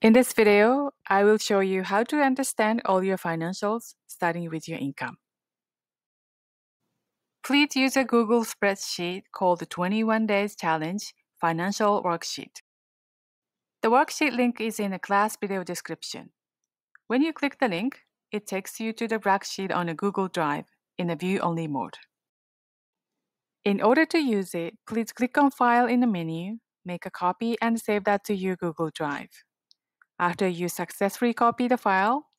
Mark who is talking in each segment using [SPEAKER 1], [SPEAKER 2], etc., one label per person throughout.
[SPEAKER 1] In this video, I will show you how to understand all your financials, starting with your income. Please use a Google spreadsheet called the 21 Days Challenge Financial Worksheet. The worksheet link is in the class video description. When you click the link, it takes you to the worksheet on a Google Drive in a view-only mode. In order to use it, please click on File in the menu, make a copy, and save that to your Google Drive. After you successfully copy the file,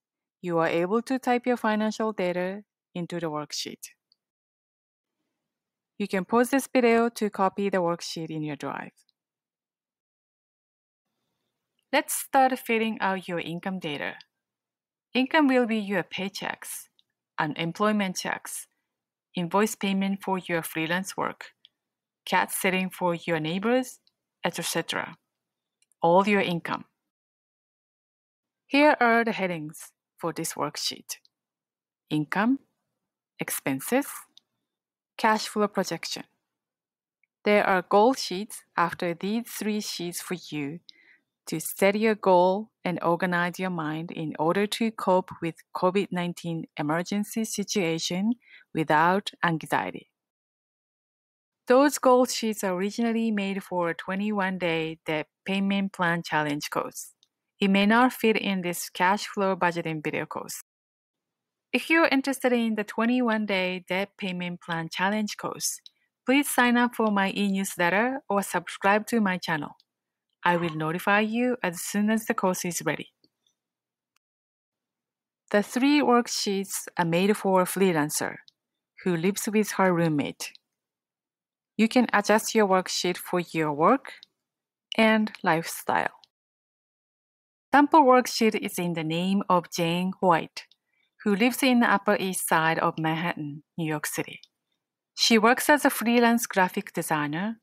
[SPEAKER 1] you are able to type your financial data into the worksheet. You can pause this video to copy the worksheet in your drive. Let's start filling out your income data. Income will be your paychecks, unemployment checks, invoice payment for your freelance work, cat sitting for your neighbors, etc. All your income. Here are the headings for this worksheet: income, expenses, cash flow projection. There are goal sheets after these 3 sheets for you to set your goal and organize your mind in order to cope with COVID-19 emergency situation without anxiety. Those goal sheets are originally made for a 21-day debt payment plan challenge course. It may not fit in this cash flow budgeting video course. If you're interested in the 21-day debt payment plan challenge course, please sign up for my e-newsletter or subscribe to my channel. I will notify you as soon as the course is ready. The 3 worksheets are made for a freelancer who lives with her roommate. You can adjust your worksheet for your work and lifestyle. Sample worksheet is in the name of Jane White, who lives in the Upper East Side of Manhattan, New York City. She works as a freelance graphic designer.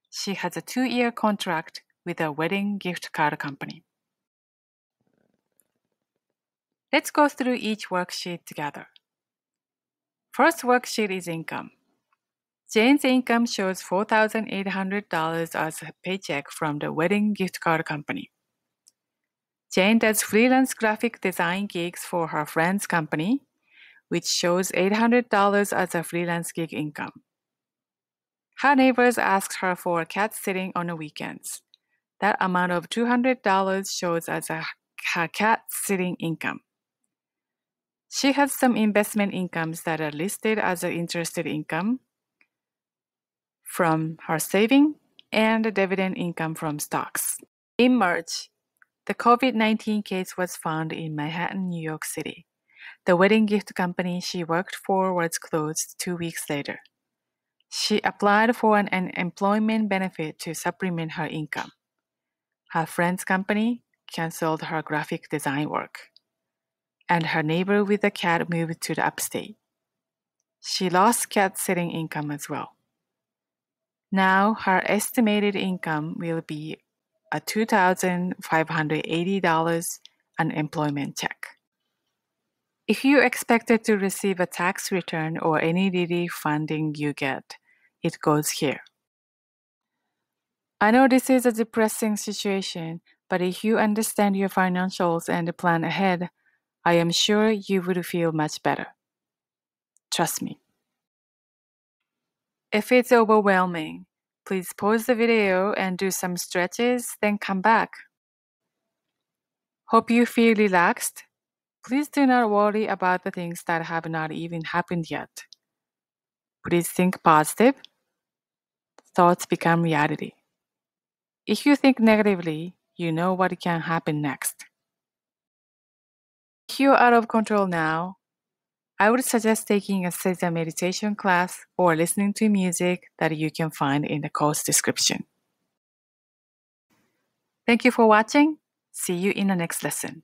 [SPEAKER 1] She has a 2-year contract with a wedding gift card company. Let's go through each worksheet together. First worksheet is income. Jane's income shows $4,800 as a paycheck from the wedding gift card company. Jane does freelance graphic design gigs for her friend's company, which shows $800 as a freelance gig income. Her neighbors asked her for cat sitting on the weekends. That amount of $200 shows as her cat sitting income. She has some investment incomes that are listed as an interested income from her saving and the dividend income from stocks. In March, the COVID-19 case was found in Manhattan, New York City. The wedding gift company she worked for was closed 2 weeks later. She applied for an unemployment benefit to supplement her income. Her friend's company canceled her graphic design work, and her neighbor with a cat moved to the upstate. She lost cat sitting income as well. Now her estimated income will be a $2,580 unemployment check. If you expected to receive a tax return or any relief funding you get, it goes here. I know this is a depressing situation, but if you understand your financials and plan ahead, I am sure you would feel much better. Trust me. If it's overwhelming, please pause the video and do some stretches, then come back. Hope you feel relaxed. Please do not worry about the things that have not even happened yet. Please think positive. Thoughts become reality. If you think negatively, you know what can happen next. If you're out of control now, I would suggest taking a SEIZA meditation class or listening to music that you can find in the course description. Thank you for watching. See you in the next lesson.